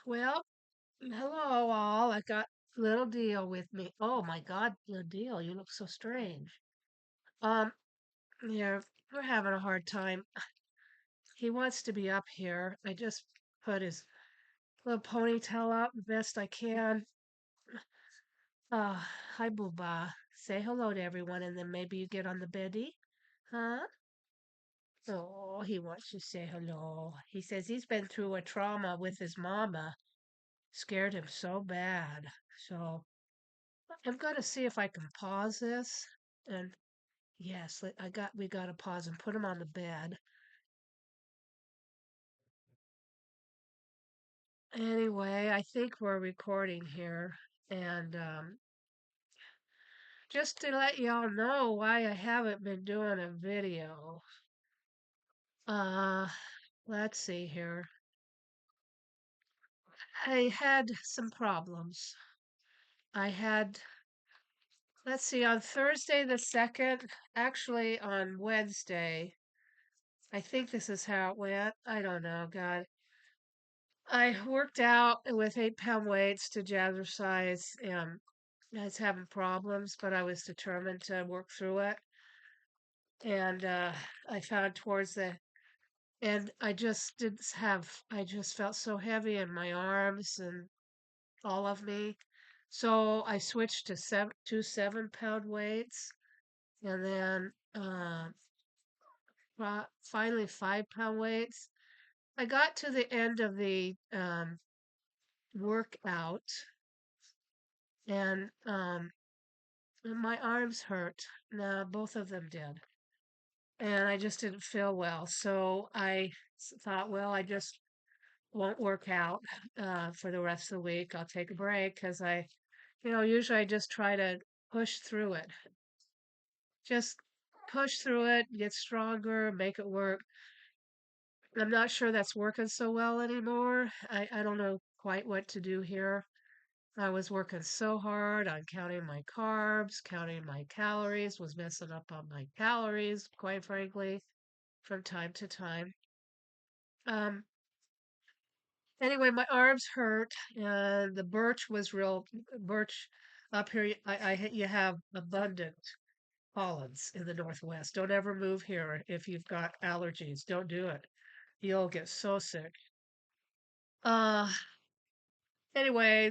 Well, hello all. I got little deal with me. Oh my God, little deal, you look so strange. Um, yeah, we're having a hard time. He wants to be up here. I just put his little ponytail up the best I can. Hi Booba. Say hello to everyone and then maybe you get on the beddy. Huh? Oh, he wants to say hello. He says he's been through a trauma with his mama. Scared him so bad. So I'm going to see if I can pause this. And yes, we got to pause and put him on the bed. Anyway, I think we're recording here. And just to let y'all know why I haven't been doing a video. Uh, let's see here. I had some problems. I had, let's see, on Thursday the 2nd, actually on Wednesday, I think this is how it went. I don't know, God. I worked out with 8 pound weights to jazzercise. I was having problems, but I was determined to work through it. And I found towards the end, I just felt so heavy in my arms and all of me. So I switched to 7 pound weights and then finally 5 pound weights. I got to the end of the workout and my arms hurt. No, both of them did. And I just didn't feel well. So thought, well, I just won't work out for the rest of the week. I'll take a break because usually I just try to push through it. Just push through it, get stronger, make it work. I'm not sure that's working so well anymore. I don't know quite what to do here. I was working so hard on counting my carbs, counting my calories, was messing up on my calories, quite frankly, from time to time. Um, anyway, my arms hurt, and the birch up here. You have abundant pollens in the Northwest. Don't ever move here if you've got allergies. Don't do it. You'll get so sick. Uh, Anyway,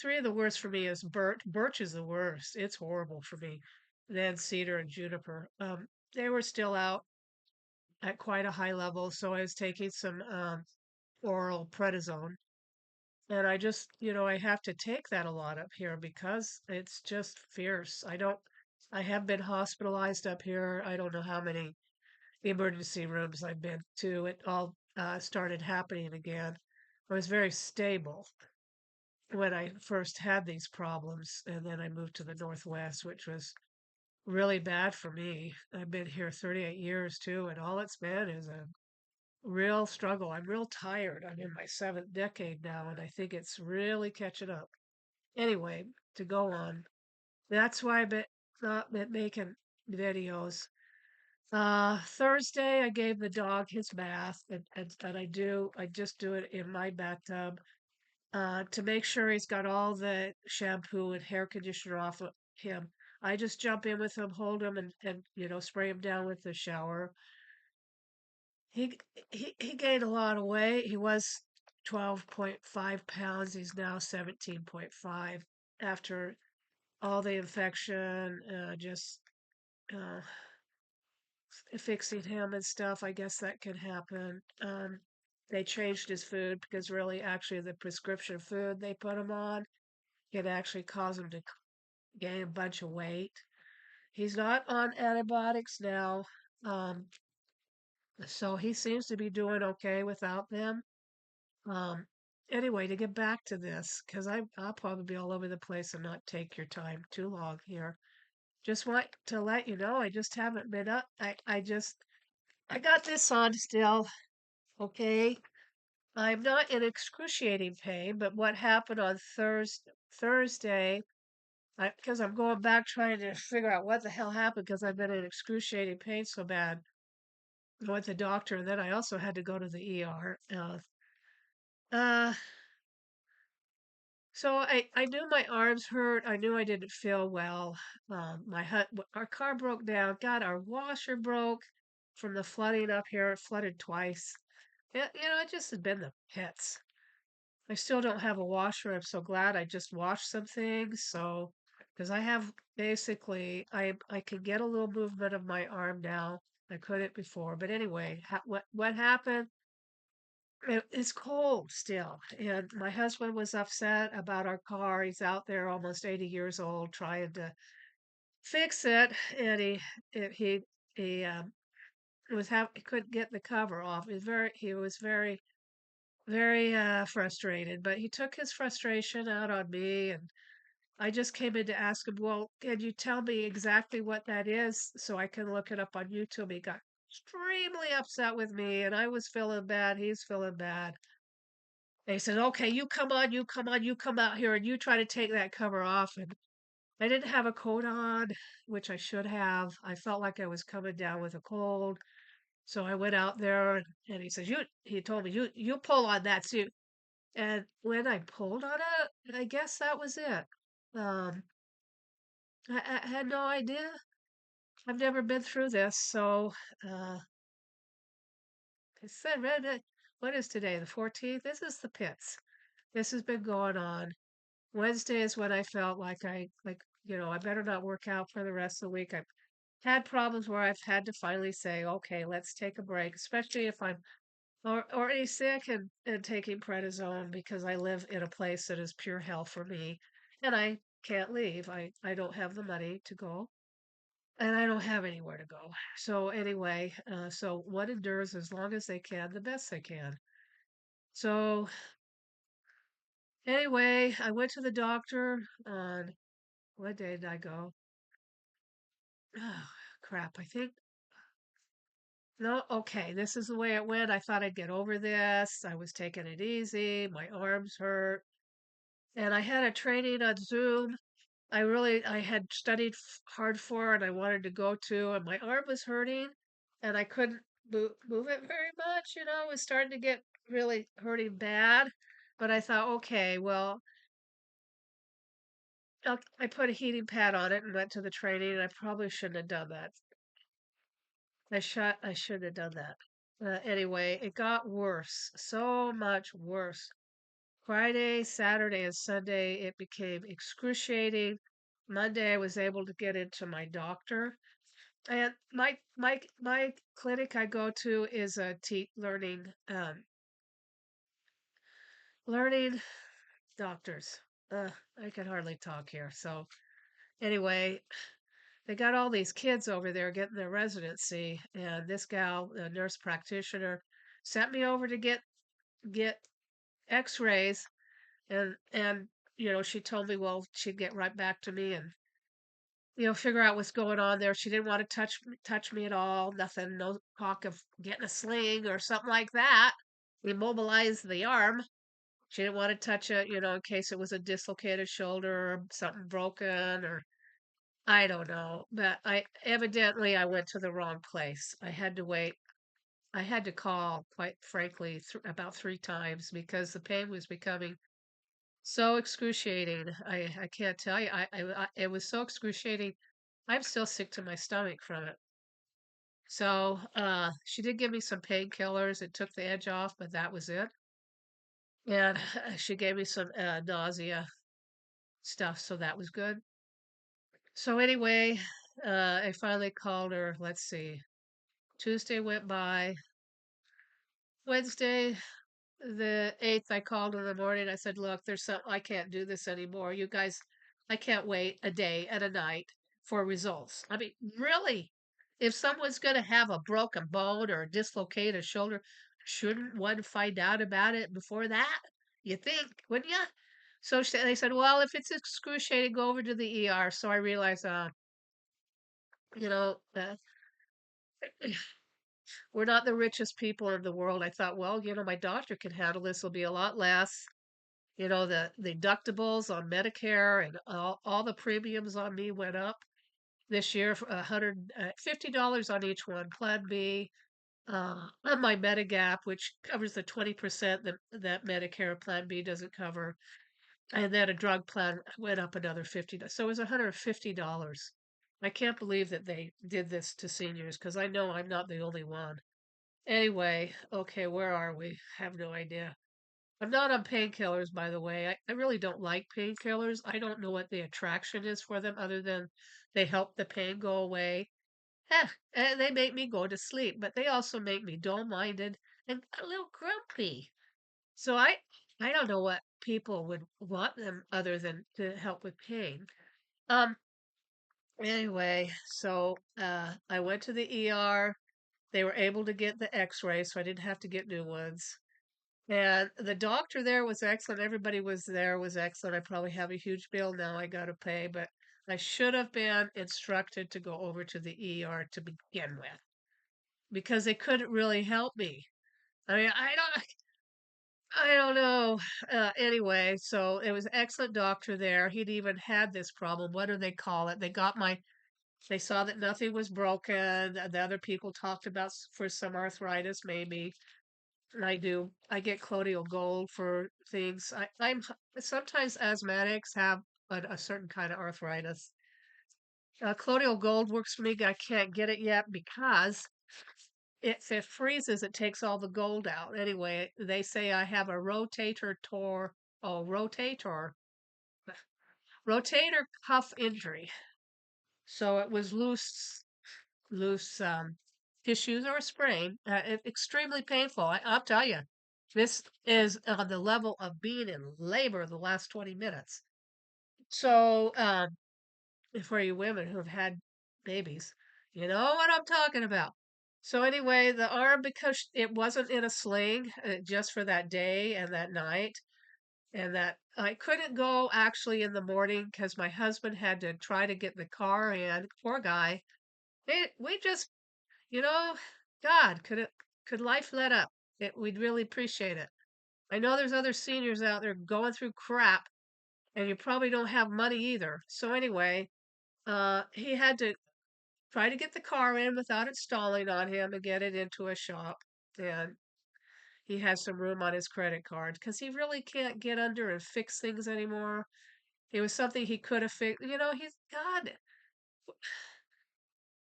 three of the worst for me is birch. Birch is the worst. It's horrible for me. Then cedar and juniper. They were still out at quite a high level, so I was taking some oral prednisone, and I have to take that a lot up here because it's just fierce. I have been hospitalized up here. I don't know how many emergency rooms I've been to. It all started happening again. I was very stable when I first had these problems, and then I moved to the Northwest, which was really bad for me. I've been here 38 years too, and all it's been is a real struggle. I'm real tired. I'm in my seventh decade now, and I think it's really catching up. Anyway, to go on, that's why I've not been making videos. Thursday, I gave the dog his bath, and I just do it in my bathtub to make sure he's got all the shampoo and hair conditioner off of him. I just jump in with him, hold him, and spray him down with the shower. He he gained a lot of weight. He was 12.5 pounds. He's now 17.5 after all the infection, just uh, fixing him and stuff. I guess that can happen. They changed his food because really, actually, the prescription food they put him on can actually cause him to gain a bunch of weight. He's not on antibiotics now, um, so he seems to be doing okay without them. Um, anyway, to get back to this, because I'll probably be all over the place and not take your time too long here. Just want to let you know, I just haven't been up. I got this on still, okay? I'm not in excruciating pain, but what happened on Thursday, because I'm going back trying to figure out what the hell happened because I've been in excruciating pain so bad. I went to the doctor, and then I also had to go to the ER. Uh, so I knew my arms hurt. I knew I didn't feel well. Our car broke down. God, our washer broke from the flooding up here. It flooded twice. It just had been the pits. I still don't have a washer. I'm so glad I just washed some things. So, because I have basically, I can get a little movement of my arm now. I couldn't before. But anyway, what happened? It's cold still, and my husband was upset about our car. He's out there almost 80 years old trying to fix it, and he he couldn't get the cover off. He was very frustrated, but he took his frustration out on me, and I just came in to ask him, well, can you tell me exactly what that is so I can look it up on YouTube? He got extremely upset with me, and I was feeling bad. He's feeling bad. They said, okay, you come out here and you try to take that cover off. And I didn't have a coat on, which I should have. I felt like I was coming down with a cold. So I went out there and he says, he told me, you pull on that suit. And when I pulled on it, I guess that was it. Um, I had no idea. I've never been through this. So, I said, what is today? The 14th? This is the pits. This has been going on. Wednesday is when I felt like I better not work out for the rest of the week. I've had problems where I've had to finally say, okay, let's take a break, especially if I'm already sick and taking prednisone because I live in a place that is pure hell for me and I can't leave. I don't have the money to go and I don't have anywhere to go. So anyway, so one endures as long as they can, the best they can. So anyway, I went to the doctor on what day did I go? Oh, crap. I think, no, okay, this is the way it went. I thought I'd get over this. I was taking it easy. My arms hurt. And I had a training on Zoom. I had studied hard for and I wanted to go to, and my arm was hurting and I couldn't move it very much. It was starting to get really hurting bad. But I thought, okay, well, I put a heating pad on it and went to the training, and I probably shouldn't have done that. I should have done that. Anyway, it got worse, so much worse. Friday, Saturday, and Sunday, it became excruciating. Monday, I was able to get into my doctor, and my clinic I go to is a learning doctors. I can hardly talk here. So anyway, they got all these kids over there getting their residency, and this gal, a nurse practitioner, sent me over to get X-rays, and she told me, well, she'd get right back to me and figure out what's going on there. She didn't want to touch me at all. Nothing, no talk of getting a sling or something like that. Immobilize the arm. She didn't want to touch it, in case it was a dislocated shoulder or something broken or I don't know, but I went to the wrong place. I had to wait. I had to call, quite frankly, about 3 times because the pain was becoming so excruciating. I can't tell you. It was so excruciating. I'm still sick to my stomach from it. So, she did give me some painkillers. It took the edge off, but that was it. And she gave me some nausea stuff, so that was good. So anyway, I finally called her. Let's see. Tuesday went by. Wednesday, the 8th, I called in the morning. I said, look, I can't do this anymore. You guys, I can't wait a day and a night for results. I mean, really? If someone's going to have a broken bone or a dislocated shoulder, shouldn't one find out about it before that? You think, wouldn't you? So they said, well, if it's excruciating, go over to the ER. So I realized, you know, uh, we're not the richest people in the world. I thought, well, my doctor can handle this. Will be a lot less. The deductibles on Medicare and all the premiums on me went up this year for $150 on each one. Plan B, on my Medigap, which covers the 20% that Medicare Plan B doesn't cover. And then a drug plan went up another 50. So it was $150. I can't believe that they did this to seniors because I know I'm not the only one. Anyway, okay, where are we? Have no idea. I'm not on painkillers, by the way. I really don't like painkillers. I don't know what the attraction is for them other than they help the pain go away. And they make me go to sleep, but they also make me dull-minded and a little grumpy. So I don't know what people would want them other than to help with pain. Um anyway, so I went to the ER. They were able to get the x-ray so I didn't have to get new ones. And the doctor there was excellent. Everybody was excellent. I probably have a huge bill now I got to pay, but I should have been instructed to go over to the ER to begin with because they couldn't really help me. I mean, I don't know. Anyway, so it was an excellent doctor there. He'd even had this problem. What do they call it? They saw that nothing was broken. The other people talked about for some arthritis, maybe. I get colloidal gold for things. Sometimes asthmatics have a certain kind of arthritis. Colloidal gold works for me. I can't get it yet because if it freezes, it takes all the gold out. Anyway, they say I have a rotator, rotator cuff injury. So it was loose tissues or a sprain. Extremely painful. I'll tell you, this is on the level of being in labor the last 20 minutes. So, for you women who have had babies, you know what I'm talking about. So anyway, the arm, because it wasn't in a sling just for that day and that night, and that I couldn't go actually in the morning because my husband had to try to get the car in. Poor guy. We just, you know, God, could life let up? We'd really appreciate it. I know there's other seniors out there going through crap, and you probably don't have money either. So anyway, he had to try to get the car in without it stalling on him and get it into a shop. And he has some room on his credit card because he really can't get under and fix things anymore. It was something he could have fixed. He's God.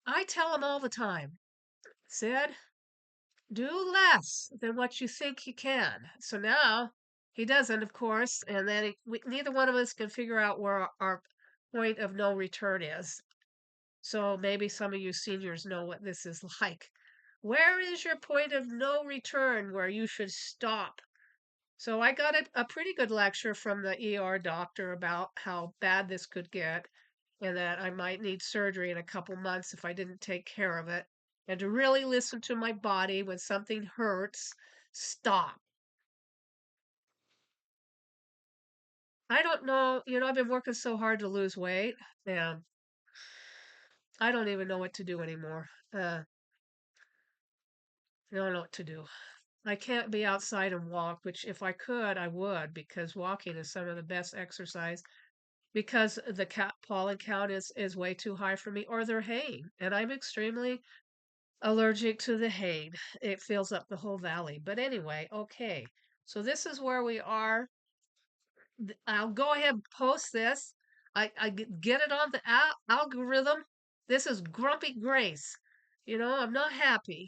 I tell him all the time, Sid, do less than what you think you can. So now he doesn't, of course, and then neither one of us can figure out where our point of no return is. So maybe some of you seniors know what this is like. Where is your point of no return where you should stop? So I got a pretty good lecture from the ER doctor about how bad this could get and that I might need surgery in a couple months if I didn't take care of it. And to really listen to my body when something hurts, stop. I don't know, I've been working so hard to lose weight, and I don't even know what to do anymore. I don't know what to do. I can't be outside and walk, which if I could, I would, because walking is some of the best exercise. Because the pollen count is way too high for me, or they're haying, and I'm extremely allergic to the haying. It fills up the whole valley. But anyway, okay. So this is where we are. I'll go ahead and post this. Get it on the algorithm. This is Grumpy Grace. I'm not happy.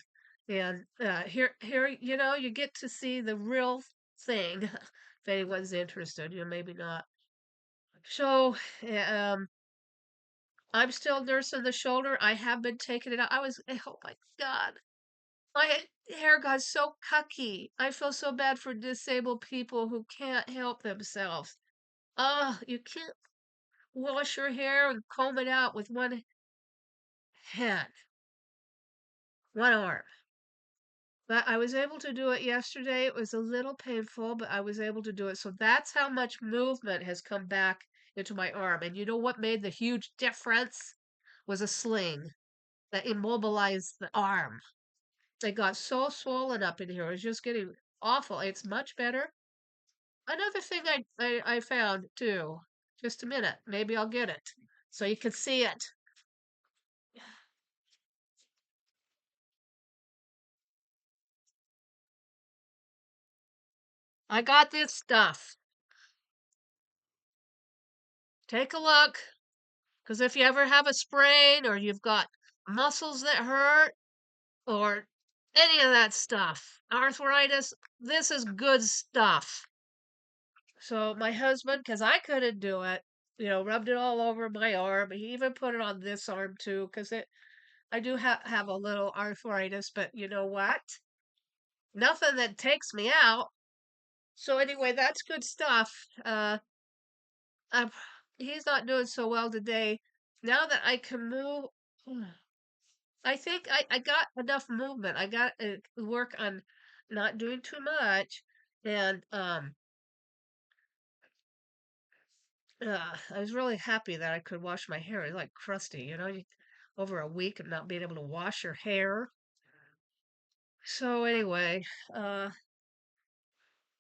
And here, you get to see the real thing. If anyone's interested, maybe not. So, I'm still nursing the shoulder. I have been taking it out. Oh my God. My hair got so cucky. I feel so bad for disabled people who can't help themselves. Oh, you can't wash your hair and comb it out with one hand, one arm. But I was able to do it yesterday. It was a little painful, but I was able to do it. So that's how much movement has come back into my arm. And you know what made the huge difference? Was a sling that immobilized the arm. It got so swollen up in here. It was just getting awful. It's much better. Another thing I found too. Just a minute. Maybe I'll get it so you can see it. I got this stuff. Take a look, because if you ever have a sprain or you've got muscles that hurt or any of that stuff, arthritis, this is good stuff. So my husband, because I couldn't do it, rubbed it all over my arm. He even put it on this arm too, because I do have a little arthritis, but you know what? Nothing that takes me out. So anyway, that's good stuff. I'm, he's not doing so well today. Now that I can move, I think I got enough movement. I got to work on not doing too much, and I was really happy that I could wash my hair. It's like crusty, over a week of not being able to wash your hair. So anyway, uh,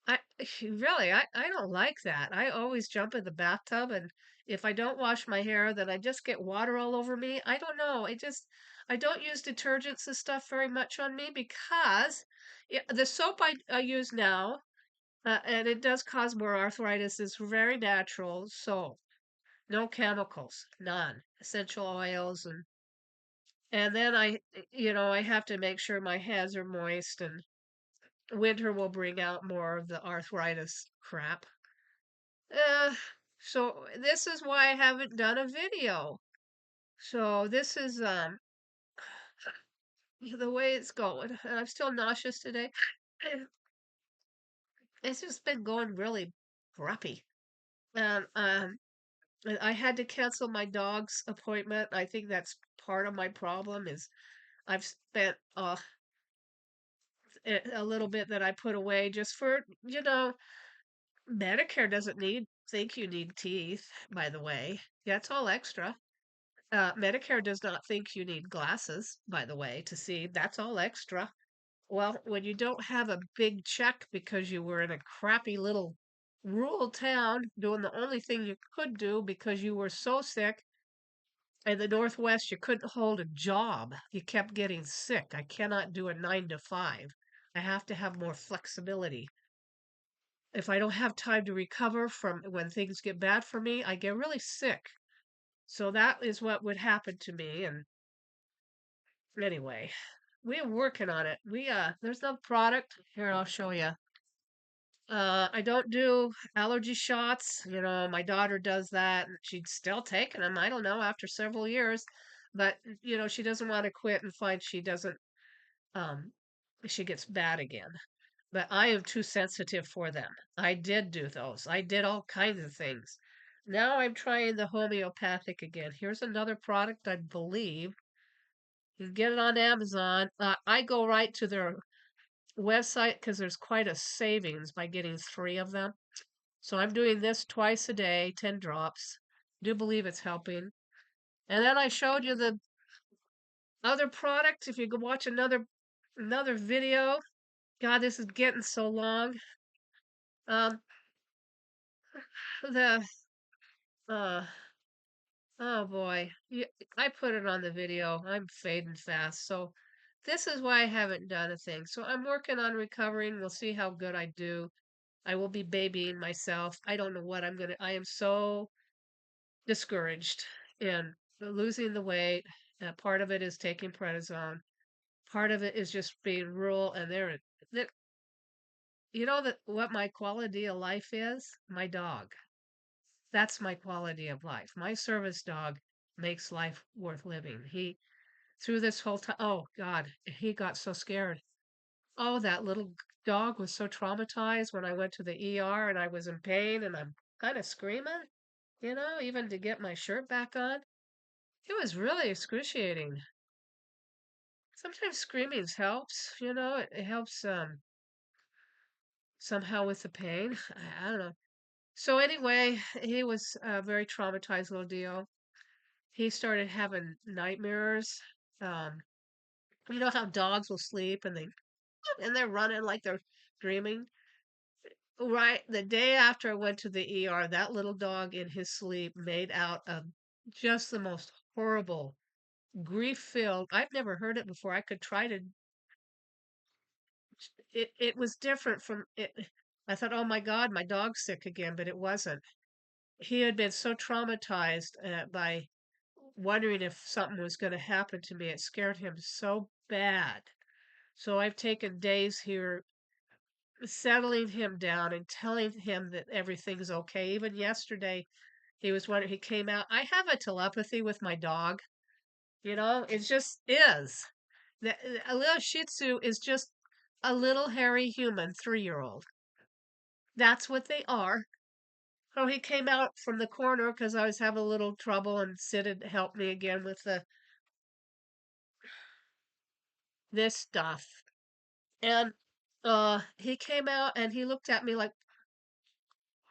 I I don't like that. I always jump in the bathtub, and if I don't wash my hair, then I just get water all over me. I don't know. I don't use detergents and stuff very much on me because the soap I use now, and it does cause more arthritis, is very natural. So no chemicals, none, essential oils, and then I have to make sure my hands are moist, and winter will bring out more of the arthritis crap. Uh, so this is why I haven't done a video. So this is the way it's going. And I'm still nauseous today. It's just been going really crappy. And I had to cancel my dog's appointment. I think that's part of my problem is I've spent a little bit that I put away just for, Medicare doesn't think you need teeth, by the way. Yeah, it's all extra. Medicare does not think you need glasses, by the way, to see. That's all extra. Well, when you don't have a big check because you were in a crappy little rural town doing the only thing you could do because you were so sick in the Northwest, you couldn't hold a job. You kept getting sick. I cannot do a 9 to 5. I have to have more flexibility. If I don't have time to recover from when things get bad for me, I get really sick. So that is what would happen to me. And anyway, we're working on it. There's no product. Here, I'll show you. I don't do allergy shots. My daughter does that, and she's still taking them. I don't know, after several years, but she doesn't want to quit and find um, she gets bad again. But I am too sensitive for them. I did do those. I did all kinds of things. Now I'm trying the homeopathic again. Here's another product, I believe. You can get it on Amazon. I go right to their website because there's quite a savings by getting 3 of them. So I'm doing this twice a day, 10 drops. Do believe it's helping. And then I showed you the other product. If you go watch another video, God, this is getting so long. Um, the uh, oh boy, I put it on the video. I'm fading fast, so this is why I haven't done a thing. So I'm working on recovering. We'll see how good I do. I will be babying myself. I don't know what I'm gonna. I am so discouraged in losing the weight. Part of it is taking prednisone. Part of it is just being rural, and there, that what my quality of life is? My dog. That's my quality of life. My service dog makes life worth living. He through this whole time. Oh God, he got so scared. Oh, that little dog was so traumatized when I went to the ER and I was in pain and I'm kind of screaming, even to get my shirt back on. It was really excruciating. Sometimes screaming helps, it helps somehow with the pain. I don't know. So anyway, he was a very traumatized little deal. He started having nightmares. Um, you know how dogs will sleep and they're running like they're dreaming. Right, the day after I went to the ER, that little dog in his sleep made out of just the most horrible, grief-filled. I've never heard it before. I could try to. It was different from it. I thought, oh my God, my dog's sick again, but it wasn't. He had been so traumatized by wondering if something was going to happen to me. It scared him so bad. So I've taken days here settling him down and telling him that everything's okay. Even yesterday, he was wondering, he came out. I have a telepathy with my dog. It just is. A little Shih Tzu is just a little hairy human 3-year-old. That's what they are. So he came out from the corner because I was having a little trouble, and Sid had helped me again with this stuff. And he came out and he looked at me like,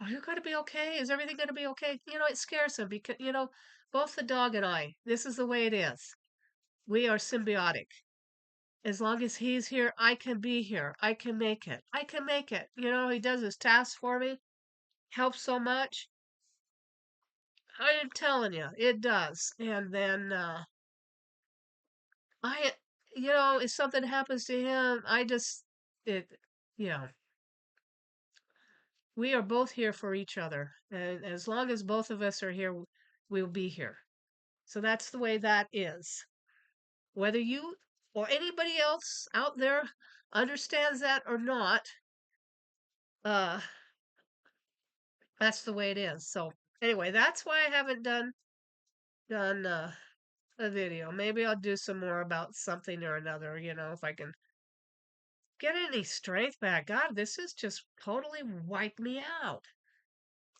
"Are you going to be okay? Is everything going to be okay?" It scares him because, both the dog and I, this is the way it is. We are symbiotic. As long as he's here, I can be here. I can make it. I can make it. He does his tasks for me, helps so much. I am telling you, it does. And then I, if something happens to him, it, you know, we are both here for each other. And as long as both of us are here, we'll be here. So that's the way that is. Whether you or anybody else out there understands that or not, uh, that's the way it is. So anyway, that's why I haven't done a video. Maybe I'll do some more about something or another, if I can get any strength back. God, this has just totally wiped me out.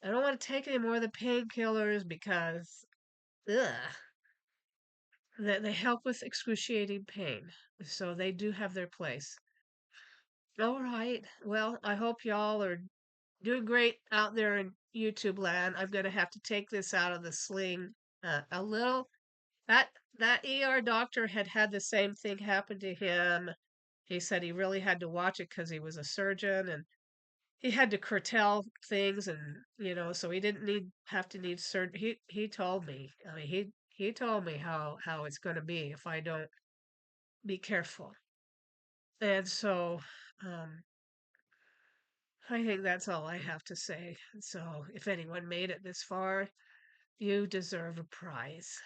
I don't want to take any more of the painkillers because, ugh, they help with excruciating pain. So they do have their place. All right. Well, I hope y'all are doing great out there in YouTube land. I'm going to have to take this out of the sling a little. That that ER doctor had the same thing happen to him. He said he really had to watch it because he was a surgeon, and he had to curtail things, and so he didn't have to need surgery. He told me. I mean, he told me how it's going to be if I don't be careful. And so I think that's all I have to say. So if anyone made it this far, you deserve a prize.